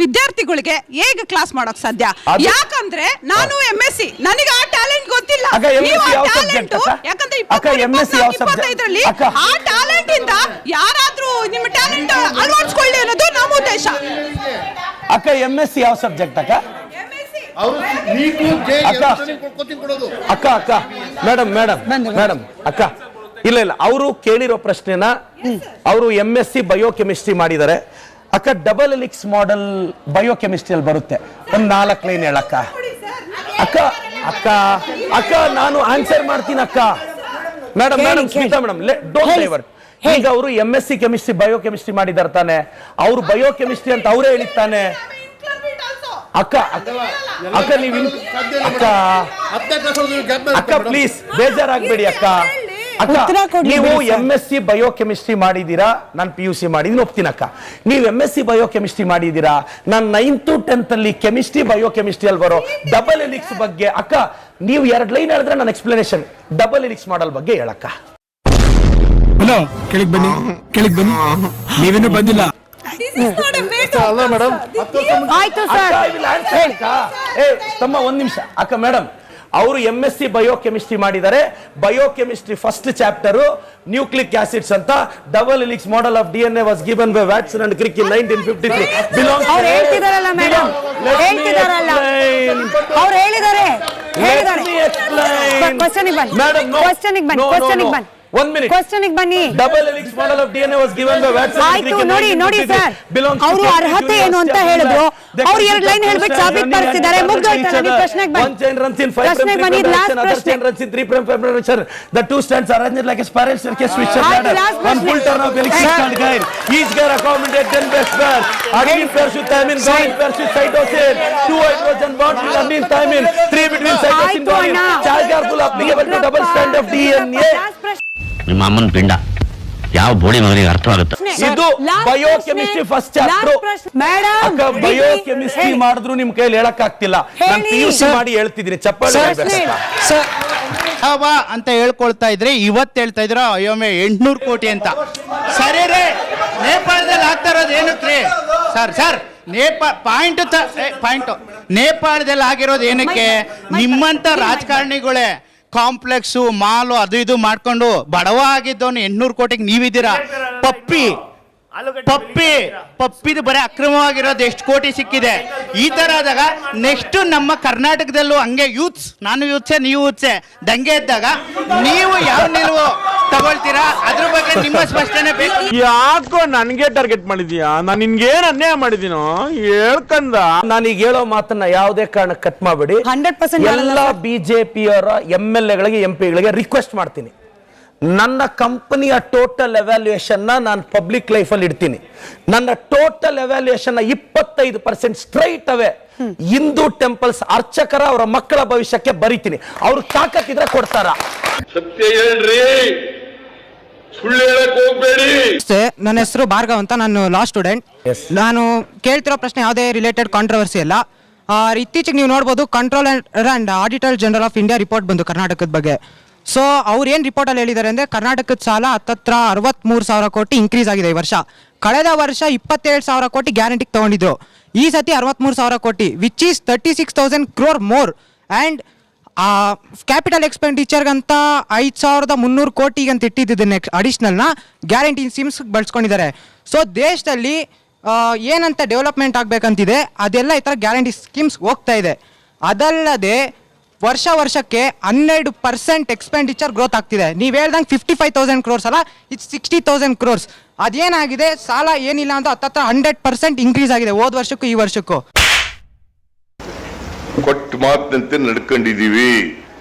ವಿದ್ಯಾರ್ಥಿಗಳಿಗೆ ಹೇಗೆ ಕ್ಲಾಸ್ ಮಾಡಕ್ ಸಾಧ್ಯ? ಯಾಕಂದ್ರೆ ನಾನು MSc, ನನಗೆ ಆ ಟ್ಯಾಲೆಂಟ್ ಗೊತ್ತಿಲ್ಲ. ಯಾಕಂದ್ರೆ 25ರಲ್ಲಿ ಆ ಟ್ಯಾಲೆಂಟ್ ಇಂದ ಯಾರಾದ್ರೂ ನಿಮ್ಮ ಟ್ಯಾಲೆಂಟ್ ಅಳವಡಿಸಿಕೊಳ್ಳಿ ಅನ್ನೋದು ನಮ್ಮ ಉದ್ದೇಶ. ಅಕ್ಕ MSc ಯಾವ ಸಬ್ಜೆಕ್ಟ್ ಅಕ್ಕ? ಅಕ್ಕ ಮೇಡಮ್ ಅಕ್ಕ ಇಲ್ಲ ಅವರು ಕೇಳಿರೋ ಪ್ರಶ್ನೆನ ಅವರು MSc ಬಯೋಕೆಮಿಸ್ಟ್ರಿ ಮಾಡಿದ್ದಾರೆ ಅಕ್ಕ. ಡಬಲ್ ಎಲಿಕ್ಸ್ ಮಾಡೆಲ್ ಬಯೋಕೆಮಿಸ್ಟ್ರಿಯಲ್ಲಿ ಬರುತ್ತೆ. ಒಂದು 4 ಲೈನ್ ಹೇಳಕ್ಕ ಅಕ್ಕ. ಅಕ್ಕ ಅಕ್ಕ ನಾನು ಆನ್ಸರ್ ಮಾಡ್ತೀನಿ ಅಕ್ಕ. Madam Smita madam don't divert. ಈಗ ಅವರು MSc ಕೆಮಿಸ್ಟ್ರಿ ಬಯೋಕೆಮಿಸ್ಟ್ರಿ ಮಾಡಿದಾರೆ ತಾನೆ, ಅವರು ಬಯೋಕೆಮಿಸ್ಟ್ರಿ ಅಂತ ಅವರೇ ಹೇಳಿತ್ತಾನೆ ಅಕ್ಕ. ಅಕ್ಕ ನೀವು ಅಕ್ಕ ಪ್ಲೀಸ್ ಬೇಜಾರಾಗಬೇಡಿ ಅಕ್ಕ. ಅಕ್ಕ ನೀವು MSc ಬಯೋಕೆಮಿಸ್ಟ್ರಿ ಮಾಡಿದೀರಾ, ನಾನು PUC ಮಾಡಿದೀನಿ ಒಪ್ತೀನಿ ಅಕ್ಕ. ನೀವು MSc ಬಯೋಕೆಮಿಸ್ಟ್ರಿ ಮಾಡಿದೀರಾ, ನಾನು 9th 10th ಅಲ್ಲಿ ಕೆಮಿಸ್ಟ್ರಿ ಬಯೋಕೆಮಿಸ್ಟ್ರಿ ಅಲ್ಲಿ ಬರೋ ಡಬಲ್ ಎಲಿಕ್ಸ್ ಬಗ್ಗೆ ಅಕ್ಕ ನೀವು 2 ಲೈನ್ ಹೇಳಿದ್ರೆ ನಾನು ಎಕ್ಸ್ಪ್ಲನೇಷನ್ ಡಬಲ್ ಎಲಿಕ್ಸ್ ಮಾಡಲ್ ಬಗ್ಗೆ ಹೇಳಕ್ಕ. ಹಲೋ ಕೆಳಗೆ ಬನ್ನಿ ನೀವೇನು ಬಂದಿಲ್ಲ. ಒಂದ್ ನಿಮಿಷ ಅಕ್ಕ. ಮೇಡಮ್ ಅವರು MSc ಬಯೋಕೆಮಿಸ್ಟ್ರಿ ಮಾಡಿದ್ದಾರೆ. Biochemistry first chapter nucleic acids ಅಂತ. Double helix model of DNA was given by Watson and Crick in 1953. Belongs ಅವರು ಹೇಳ್ತಿದಾರಲ್ಲ ಮೇಡಮ್, ಹೇಳ್ತಿದಾರಲ್ಲ ಅವರು ಹೇಳಿದ್ದಾರೆ. ಕ್ವೆಶ್ಚನಿಗೆ ಬನ್ನಿ. 1 minute. ಕ್ವೆಶ್ಚನಿಗೆ ಬನ್ನಿ. Double helix model of DNA was given by Watson. ಆಯ್ತು ನೋಡಿ ಸರ್, ಅವರು ಅರ್ಹತೆ ಏನು ಅಂತ ಹೇಳಿದ್ರು. ಅವರು 2 ಲೈನ್ ಹೇಳ್ಬಿಟ್ಟು ಸಾಬೀತುಪಡಿಸಿದ್ದಾರೆ. ಮುಗ್ದೋಯ್ತಲ್ಲ. ನೀವು ಪ್ರಶ್ನೆಗೆ ಬನ್ನಿ. One chain runs in 5 prime prime, other chain runs in 3 prime prime. The two strands are arranged like a spiral staircase which are ladder. One full turn of helix is called gyre. Each gyre accommodates 10 best pair. Adenine pairs with thymine, guanine pairs with cytosine. 2 hydrogen bonds with adenine thymine. 3 between cytosine guanine. Charge are full applicable to double strand of DNA. ನಿಮ್ಮ ಅಮ್ಮನ ಪಿಂಡ ಯಾವ ಬೋಳಿ ಮಗನಿಗೆ ಅರ್ಥವಾಗುತ್ತೆ? ಇದು biochemistry first chapter. Madam biochemistry ಮಾಡಿದ್ರು ನಿಮ್ ಕೈಯಲ್ಲಿ ಹೇಳಕ್ ಆಗ್ತಿಲ್ಲ. ನಾನು PUC ಮಾಡಿ ಹೇಳ್ತಿದ್ದೀನಿ. ಚಪ್ಪಾಳೆ ಅಂತ ಹೇಳ್ಕೊಳ್ತಾ ಇದ್ರೆ ಇವತ್ತು ಹೇಳ್ತಾ ಇದ್ರ ಅಯ್ಯೊಮ್ಮೆ 800 ಕೋಟಿ ಅಂತ. ಸರಿ ರೇ, ನೇಪಾಳದಲ್ಲಿ ಆಗ್ತಾ ಇರೋದು ಏನಕ್ಕೆ ಸರ್? ಪಾಯಿಂಟ್ ನೇಪಾಳದಲ್ಲಿ ಆಗಿರೋದು ಏನಕ್ಕೆ? ನಿಮ್ಮಂತ ರಾಜಕಾರಣಿಗಳೇ ಕಾಂಪ್ಲೆಕ್ಸು ಮಾಲು ಅದು ಇದು ಮಾಡ್ಕೊಂಡು ಬಡವ ಆಗಿದ್ದವನು 800 ಕೋಟಿಗೆ ನೀವಿದ್ದೀರಾ. ಪಪ್ಪಿದು ಬರೀ ಅಕ್ರಮವಾಗಿರೋದು ಎಷ್ಟು ಕೋಟಿ ಸಿಕ್ಕಿದೆ. ಈ ತರ ಆದಾಗ ನೆಕ್ಸ್ಟ್ ನಮ್ಮ ಕರ್ನಾಟಕದಲ್ಲೂ ಹಂಗೆ ನಾನು ಯೂತ್ಸೆ ನೀವು ಯೂತ್ಸೆ ದಂಗೆ ಇದ್ದಾಗ ನೀವು ಯಾವ ನಿಲುವು ತಗೊಳ್ತೀರಾ? ಅದ್ರ ಬಗ್ಗೆ ನಿಮ್ಮ ಸ್ಪಷ್ಟನೆ ಬೇಕು. ಯಾಕೋ ನನ್ಗೆ ಟಾರ್ಗೆಟ್ ಮಾಡಿದೀಯಾ? ನಾನು ನಿನ್ಗೇನ್ ಅನ್ಯಾಯ ಮಾಡಿದೀನೋ ಹೇಳ್ಕಂದ. ನಾನೀಗ ಹೇಳೋ ಮಾತನ್ನ ಯಾವುದೇ ಕಾರಣಕ್ಕೆ ಕಟ್ ಮಾಡಬೇಡಿ. 100% ಎಲ್ಲ BJPಯವರ MLAಗಳಿಗೆ MP ಗಳಿಗೆ ರಿಕ್ವೆಸ್ಟ್ ಮಾಡ್ತೀನಿ, ನನ್ನ ಕಂಪನಿಯ ಟೋಟಲ್ ಎವ್ಯಾಲ್ಯೂಯೇಷನ್ ನಾನು ಪಬ್ಲಿಕ್ ಲೈಫ್ ಅಲ್ಲಿ ಇಡ್ತೀನಿ. ನನ್ನ total evaluation 25% straight away Hindu temples ಅರ್ಚಕರ ಅವರ ಮಕ್ಕಳ ಭವಿಷ್ಯಕ್ಕೆ ಬರೀತೀನಿ. ಅವ್ರು ತಾಕತ್ತಿದ್ರೆ ಕೊಡ್ತಾರ. ಸತ್ಯ ಹೇಳ್ರಿ, ಸುಳ್ಳು ಹೇಳಕ್ ಹೋಗ್ಬೇಡಿ. ನನ್ನ ಹೆಸರು ಭಾರ್ಗವ್ ಅಂತ, ನಾನು ಲಾ ಸ್ಟೂಡೆಂಟ್. ನಾನು ಕೇಳ್ತಿರೋ ಪ್ರಶ್ನೆ ಯಾವುದೇ ರಿಲೇಟೆಡ್ ಕಾಂಟ್ರವರ್ಸಿ ಅಲ್ಲ. ಇತ್ತೀಚೆಗೆ ನೀವು ನೋಡ್ಬೋದು controller and auditor general of India report ಬಂದು ಕರ್ನಾಟಕದ ಬಗ್ಗೆ. ಸೊ ಅವ್ರು ಏನು ರಿಪೋರ್ಟಲ್ಲಿ ಹೇಳಿದ್ದಾರೆ ಅಂದರೆ ಕರ್ನಾಟಕದ ಸಾಲ ಹತ್ತತ್ರ 63,000 ಕೋಟಿ ಇನ್ಕ್ರೀಸ್ ಆಗಿದೆ ಈ ವರ್ಷ. ಕಳೆದ ವರ್ಷ 27,000 ಕೋಟಿ ಗ್ಯಾರಂಟಿಗೆ ತೊಗೊಂಡಿದ್ರು. ಈ ಸತಿ 63,000 crore which is 36,000 crore more. And capital ಎಕ್ಸ್ಪೆಂಡಿಚರ್ಗಂತ 5,300 ಕೋಟಿಗೆ ಅಂತ ಇಟ್ಟಿದ್ದು ನೆಕ್ಸ್ಟ್ ಅಡಿಷ್ನಲ್ನ ಗ್ಯಾರಂಟಿ ಸ್ಕೀಮ್ಸ್ ಬಳಸ್ಕೊಂಡಿದ್ದಾರೆ. ಸೊ ದೇಶದಲ್ಲಿ ಏನಂತ ಡೆವಲಪ್ಮೆಂಟ್ ಆಗಬೇಕಂತಿದೆ ಅದೆಲ್ಲ ಈ ಥರ ಗ್ಯಾರಂಟಿ ಸ್ಕೀಮ್ಸ್ ಹೋಗ್ತಾ ಇದೆ. ಅದಲ್ಲದೆ ವರ್ಷಕ್ಕೆ 12% ಎಕ್ಸ್ಪೆಂಡಿಚರ್ ಗ್ರೋತ್ ಆಗ್ತಿದೆ. ನೀವು ಹೇಳ್ದಂಗೆ 55,000 crores ಅಲ್ಲ, ಇಟ್ಸ್ 60,000 crores. ಅದೇನಾಗಿದೆ, ಸಾಲ ಏನಿಲ್ಲ ಅಂತ ಹತ್ತತ್ರ 100% ಇನ್ಕ್ರೀಸ್ ಆಗಿದೆ ಹೋದ ವರ್ಷಕ್ಕೂ ಈ ವರ್ಷಕ್ಕೂ. ಕೊಟ್ಟು ಮಾತಿನಂತೆ ನಡ್ಕೊಂಡಿದೀವಿ.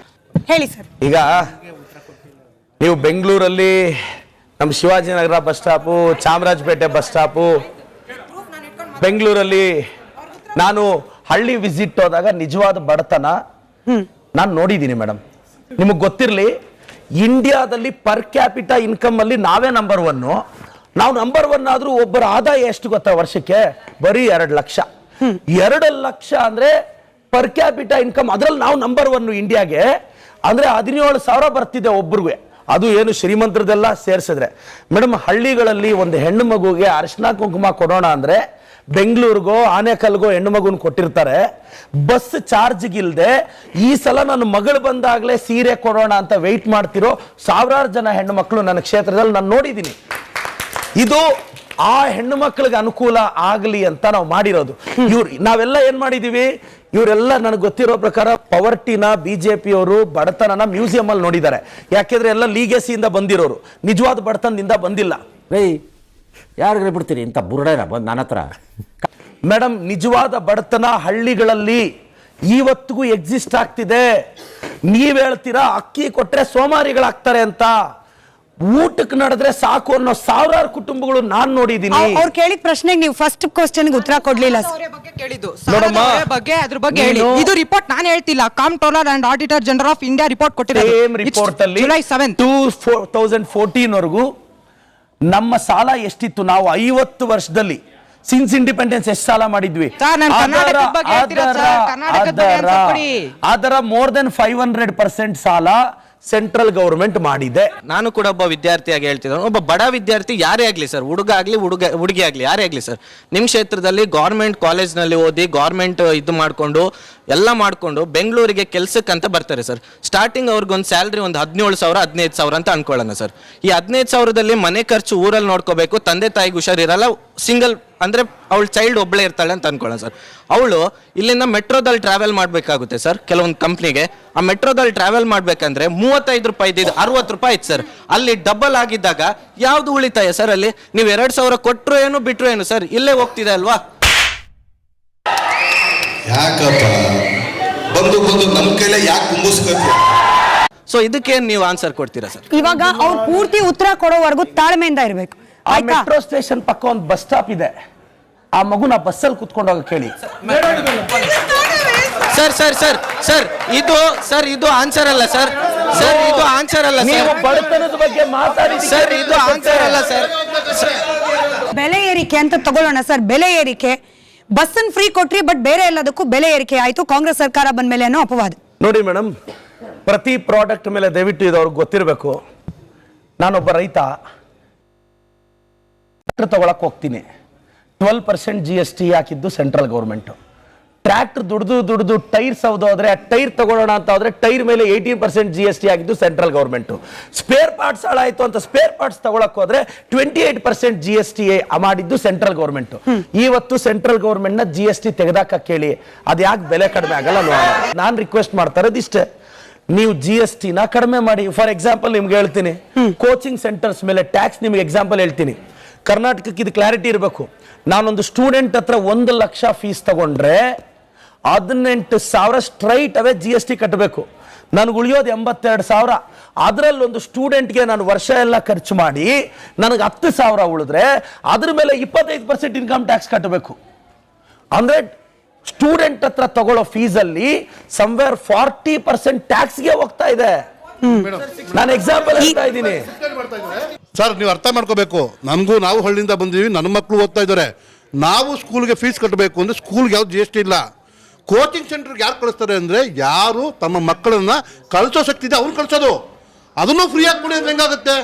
ಹೇಳಿ ಸರ್. ಈಗ ನೀವು ಬೆಂಗಳೂರಲ್ಲಿ ನಮ್ಮ Shivajinagar bus stop, Chamarajpet bus stop, ಬೆಂಗಳೂರಲ್ಲಿ ನಾನು ಹಳ್ಳಿ ವಿಸಿಟ್ ಹೋದಾಗ ನಿಜವಾದ ಬಡತನ ನಾನು ನೋಡಿದ್ದೀನಿ ಮೇಡಮ್. ನಿಮಗೆ ಗೊತ್ತಿರಲಿ, ಇಂಡಿಯಾದಲ್ಲಿ ಪರ್ ಕ್ಯಾಪಿಟಾ ಇನ್ಕಮ್ ಅಲ್ಲಿ ನಾವೇ ನಂಬರ್ 1. ನಾವು ನಂಬರ್ 1 ಆದ್ರೂ ಒಬ್ಬರ ಆದಾಯ ಎಷ್ಟು ಗೊತ್ತಾ ವರ್ಷಕ್ಕೆ? ಬರೀ 2 ಲಕ್ಷ. 2 ಲಕ್ಷ ಅಂದ್ರೆ ಪರ್ ಕ್ಯಾಪಿಟಾ ಇನ್ಕಮ್. ಅದ್ರಲ್ಲಿ ನಾವು ನಂಬರ್ 1 ಇಂಡಿಯಾಗೆ. ಅಂದ್ರೆ 17,000 ಬರ್ತಿದೆ ಒಬ್ರಿಗೆ. ಅದು ಏನು ಶ್ರೀಮಂತರದೆಲ್ಲ ಸೇರಿಸಿದ್ರೆ. ಮೇಡಮ್, ಹಳ್ಳಿಗಳಲ್ಲಿ ಒಂದು ಹೆಣ್ಣು ಮಗುಗೆ ಅರಿಶಿನ ಕುಂಕುಮ ಕೊಡೋಣ ಅಂದ್ರೆ ಬೆಂಗಳೂರಿಗೋ ಆನೇಕಲ್ಗೋ ಹೆಣ್ಣು ಮಗುನ್ ಕೊಟ್ಟಿರ್ತಾರೆ. ಬಸ್ ಚಾರ್ಜ್ಗಿಲ್ದೆ ಈ ಸಲ ನನ್ನ ಮಗಳು ಬಂದಾಗ್ಲೇ ಸೀರೆ ಕೊಡೋಣ ಅಂತ ವೆಯ್ಟ್ ಮಾಡ್ತಿರೋ ಸಾವಿರಾರು ಜನ ಹೆಣ್ಣು ಮಕ್ಕಳು ನನ್ನ ಕ್ಷೇತ್ರದಲ್ಲಿ ನಾನು ನೋಡಿದ್ದೀನಿ. ಇದು ಆ ಹೆಣ್ಣು ಮಕ್ಕಳಿಗೆ ಅನುಕೂಲ ಆಗಲಿ ಅಂತ ನಾವು ಮಾಡಿರೋದು. ನಾವೆಲ್ಲ ಏನ್ ಮಾಡಿದೀವಿ, ಇವರೆಲ್ಲ ನನಗೆ ಗೊತ್ತಿರೋ ಪ್ರಕಾರ ಪವರ್ಟಿನ ಬಿಜೆಪಿಯವರು ಬಡತನನ ಮ್ಯೂಸಿಯಂ ಅಲ್ಲಿ ನೋಡಿದ್ದಾರೆ. ಯಾಕೆಂದ್ರೆ ಎಲ್ಲ ಲೀಗಸಿಯಿಂದ ಬಂದಿರೋರು, ನಿಜವಾದ ಬಡತನದಿಂದ ಬಂದಿಲ್ಲ. ಯಾರಿಗಾರ ಬಿಡ್ತೀರಿ ಇಂಥ ಬುರುಡೇನ ಬಂದು ನನ್ನ ಹತ್ರ? ಮೇಡಮ್, ನಿಜವಾದ ಬಡತನ ಹಳ್ಳಿಗಳಲ್ಲಿ ಇವತ್ತಿಗೂ ಎಕ್ಸಿಸ್ಟ್ ಆಗ್ತಿದೆ. ನೀವ್ ಹೇಳ್ತೀರಾ ಅಕ್ಕಿ ಕೊಟ್ರೆ ಸೋಮಾರಿಗಳಾಗ್ತಾರೆ ಅಂತ. ಊಟಕ್ಕೆ ನಡೆದ್ರೆ ಸಾಕು ಅನ್ನೋ ಸಾವಿರಾರು ಕುಟುಂಬಗಳು ನಾನ್ ನೋಡಿದೀನಿ. ಅವ್ರು ಕೇಳಿದ ಪ್ರಶ್ನೆಗೆ ನೀವು ಫಸ್ಟ್ ಕ್ವಶನ್ ಉತ್ತರ ಕೊಡ್ಲಿಲ್ಲ. ನೋಡಮ್ಮ, ಅದ್ರ ಬಗ್ಗೆ ಹೇಳಿ. ಇದು ರಿಪೋರ್ಟ್ ನಾನು ಹೇಳ್ತಿಲ್ಲ, comptroller and auditor general of India report ಕೊಟ್ಟಿದ್ದಾರೆ. ಸೇಮ್ ರಿಪೋರ್ಟ್ ಅಲ್ಲಿ ಜುಲೈ 7 2014 ವರೆಗೂ ನಮ್ಮ ಸಾಲ ಎಷ್ಟಿತ್ತು, ನಾವು 50 ವರ್ಷದಲ್ಲಿ ಸಿನ್ಸ್ ಇಂಡಿಪೆಂಡೆನ್ಸ್ ಎಷ್ಟು ಸಾಲ ಮಾಡಿದ್ವಿ, ಅದರ ಮೋರ್ ದೆನ್ 500% ಸಾಲ ಸೆಂಟ್ರಲ್ ಗವರ್ಮೆಂಟ್ ಮಾಡಿದೆ. ನಾನು ಕೂಡ ಒಬ್ಬ ವಿದ್ಯಾರ್ಥಿಯಾಗಿ ಹೇಳ್ತಿದ್ದೆ, ಒಬ್ಬ ಬಡ ವಿದ್ಯಾರ್ಥಿ ಯಾರೇ ಆಗಲಿ ಸರ್, ಹುಡುಗ ಆಗಲಿ ಹುಡುಗಿ ಆಗಲಿ ಯಾರೇ ಆಗಲಿ ಸರ್, ನಿಮ್ಮ ಕ್ಷೇತ್ರದಲ್ಲಿ ಗೌರ್ಮೆಂಟ್ ಕಾಲೇಜ್ನಲ್ಲಿ ಓದಿ ಗೌರ್ಮೆಂಟ್ ಇದು ಮಾಡಿಕೊಂಡು ಎಲ್ಲ ಮಾಡಿಕೊಂಡು ಬೆಂಗಳೂರಿಗೆ ಕೆಲಸಕ್ಕಂತ ಬರ್ತಾರೆ ಸರ್. ಸ್ಟಾರ್ಟಿಂಗ್ ಅವ್ರಿಗೊಂದು ಸ್ಯಾಲ್ರಿ ಒಂದು 17,000 15,000 ಅಂತ ಅನ್ಕೊಳ್ಳೋಣ ಸರ್. ಈ 15,000ದಲ್ಲಿ ಮನೆ ಖರ್ಚು ಊರಲ್ಲಿ ನೋಡ್ಕೋಬೇಕು, ತಂದೆ ತಾಯಿಗೆ ಹುಷಾರಿರಲ್ಲ, ಸಿಂಗಲ್ ಅಂದರೆ ಅವಳು ಚೈಲ್ಡ್ ಒಬ್ಬಳೇ ಇರ್ತಾಳೆ ಅಂತ ಅನ್ಕೊಳ್ಳೋಣ ಸರ್. ಅವಳು ಇಲ್ಲಿಂದ ಮೆಟ್ರೋದಲ್ಲಿ ಟ್ರಾವೆಲ್ ಮಾಡಬೇಕಾಗುತ್ತೆ ಸರ್ ಕೆಲವೊಂದು ಕಂಪ್ನಿಗೆ. ಆ ಮೆಟ್ರೋದಲ್ಲಿ ಟ್ರಾವೆಲ್ ಮಾಡಬೇಕಂದ್ರೆ 35 ರೂಪಾಯಿ ಇದ್ದಿದ್ದು 60 ರೂಪಾಯಿ ಇತ್ತು ಸರ್. ಅಲ್ಲಿ ಡಬಲ್ ಆಗಿದ್ದಾಗ ಯಾವುದು ಉಳಿತಾಯ ಸರ್? ಅಲ್ಲಿ ನೀವು 2,000 ಕೊಟ್ಟರು ಏನು ಬಿಟ್ಟರು ಏನು ಸರ್, ಇಲ್ಲೇ ಹೋಗ್ತಿದೆ ಅಲ್ವಾ? ಯಾಕಪ್ಪ ಬಂದು ನಮ್ಮ ಕೈಲೇ ಯಾಕೆ ಕುಂಬಿಸ್ಕೊತೀಯ? ಸೊ ಇದಕ್ಕೆ ನೀವು ಆನ್ಸರ್ ಕೊಡ್ತೀರಾ ಸರ್? ಇವಾಗ ಅವ್ರು ಪೂರ್ತಿ ಉತ್ತರ ಕೊಡೋವರೆಗೂ ತಾಳ್ಮೆಯಿಂದ ಇರ್ಬೇಕು. ಆ ಮೆಟ್ರೋ ಸ್ಟೇಷನ್ ಪಕ್ಕ ಒಂದು ಬಸ್ ಸ್ಟಾಪ್ ಇದೆ, ಆ ಮಗುನ ಬಸ್ಸಲ್ಲಿ ಕುತ್ಕೊಂಡು ಹೋಗ ಕೇಳಿ. ಸರ್ ಇದು ಆನ್ಸರ್ ಅಲ್ಲ ಸರ್. ಸರ್ ಇದು ಆನ್ಸರ್ ಅಲ್ಲ. ನೀವು ಬಡತನದ ಬಗ್ಗೆ ಮಾತಾಡಿ ಸರ್, ಇದು ಆನ್ಸರ್ ಅಲ್ಲ ಸರ್. ಬೆಲೆ ಏರಿಕೆ ಅಂತ ತಗೊಳ್ಳೋಣ ಸರ್. ಬೆಲೆ ಏರಿಕೆ, ಬಸ್ಸನ್ನು ಫ್ರೀ ಕೊಟ್ರಿ, ಬಟ್ ಬೇರೆ ಎಲ್ಲದಕ್ಕೂ ಬೆಲೆ ಏರಿಕೆ ಆಯ್ತು ಕಾಂಗ್ರೆಸ್ ಸರ್ಕಾರ ಬಂದ ಮೇಲೆ ಅನ್ನೋ ಅಪವಾದ. ನೋಡಿ ಮೇಡಮ್, ಪ್ರತಿ ಪ್ರಾಡಕ್ಟ್ ಮೇಲೆ ದಯವಿಟ್ಟು ಇದು ಅವ್ರಿಗೆ ಗೊತ್ತಿರಬೇಕು. ನಾನೊಬ್ಬ ರೈತ ಟ್ರ್ಯಾಕ್ಟರ್ ತಗೊಳಕ್ ಹೋಗ್ತೀನಿ, 12% GST ಹಾಕಿದ್ದು ಸೆಂಟ್ರಲ್ ಗೌರ್ಮೆಂಟ್. ಟ್ರ್ಯಾಕ್ಟರ್ ದುಡ್ದು ಟೈರ್ ಸೌದೋದ್ರೆ ಆ ಟೈರ್ ತಗೊಳ್ಳೋಣ ಅಂತ ಹೋದ್ರೆ ಟೈರ್ ಮೇಲೆ 18% GST ಆಗಿದ್ದು ಸೆಂಟ್ರಲ್ ಗೌರ್ಮೆಂಟ್. ಸ್ಪೇರ್ ಪಾರ್ಟ್ಸ್ ಹಾಳಾಯ್ತು ಅಂತ ಸ್ಪೇರ್ ಪಾರ್ಟ್ಸ್ ತಗೊಳಕ್ ಹೋದ್ರೆ 28% GST ಮಾಡಿದ್ದು ಸೆಂಟ್ರಲ್ ಗೌರ್ಮೆಂಟ್. ಇವತ್ತು ಸೆಂಟ್ರಲ್ ಗೌರ್ಮೆಂಟ್ ನ GST ತೆಗೆದಾಕ ಕೇಳಿ, ಅದ್ ಯಾಕೆ ಬೆಲೆ ಕಡಿಮೆ ಆಗಲ್ಲ? ನಾನ್ ರಿಕ್ವೆಸ್ಟ್ ಮಾಡ್ತಾ ಇರೋದಿಷ್ಟೇ, ನೀವು GST ನ ಕಡಿಮೆ ಮಾಡಿ. ಫಾರ್ ಎಕ್ಸಾಂಪಲ್ ನಿಮ್ಗೆ ಹೇಳ್ತೀನಿ, ಕೋಚಿಂಗ್ ಸೆಂಟರ್ಸ್ ಮೇಲೆ ಟ್ಯಾಕ್ಸ್ ನಿಮ್ಗೆ ಎಕ್ಸಾಂಪಲ್ ಹೇಳ್ತೀನಿ. ಕರ್ನಾಟಕಕ್ಕೆ ಇದು ಕ್ಲಾರಿಟಿ ಇರಬೇಕು. ನಾನೊಂದು ಸ್ಟೂಡೆಂಟ್ ಹತ್ರ 1 ಲಕ್ಷ ಫೀಸ್ ತಗೊಂಡ್ರೆ 18,000 ಸ್ಟ್ರೈಟ್ ಅವೇ GST ಕಟ್ಟಬೇಕು. ನನಗೆ ಉಳಿಯೋದು 82,000. ಅದರಲ್ಲಿ ಒಂದು ಸ್ಟೂಡೆಂಟ್ಗೆ ನಾನು ವರ್ಷ ಎಲ್ಲ ಖರ್ಚು ಮಾಡಿ ನನಗೆ 10,000 ಉಳಿದ್ರೆ ಅದ್ರ ಮೇಲೆ 25% ಇನ್ಕಮ್ ಟ್ಯಾಕ್ಸ್ ಕಟ್ಟಬೇಕು. ಅಂದ್ರೆ ಸ್ಟೂಡೆಂಟ್ ಹತ್ರ ತಗೊಳ್ಳೋ ಫೀಸಲ್ಲಿ ಸಮ್ವೇರ್ 40% ಟ್ಯಾಕ್ಸ್ಗೆ ಹೋಗ್ತಾ ಇದೆ. ನಾನು ಎಕ್ಸಾಂಪಲ್ ಹೇಳ್ತಾ ಇದ್ದೀನಿ ಸರ್. ನೀವು ಅರ್ಥ ಮಾಡ್ಕೋಬೇಕು, ನಾವು ಹಳ್ಳಿಯಿಂದ ಬಂದಿದ್ದೀವಿ, ನನ್ನ ಮಕ್ಕಳು ಓದ್ತಾ ಇದ್ದಾರೆ. ನಾವು ಸ್ಕೂಲ್ಗೆ ಫೀಸ್ ಕಟ್ಟಬೇಕು ಅಂದ್ರೆ ಸ್ಕೂಲ್ಗೆ ಯಾವ್ದು GST ಇಲ್ಲ. ಕೋಚಿಂಗ್ ಸೆಂಟರ್ಗೆ ಯಾರು ಕಳಿಸ್ತಾರೆ ಅಂದ್ರೆ ಯಾರು ತಮ್ಮ ಮಕ್ಕಳನ್ನ ಕಳಿಸೋ ಶಕ್ತಿ ಇದೆ ಅವ್ರು ಕಳಿಸೋದು. ಅದನ್ನು ಫ್ರೀ ಆಗಿ ಕೊಡಿ ಅಂದ್ರೆ ಹೆಂಗಾಗುತ್ತೆ?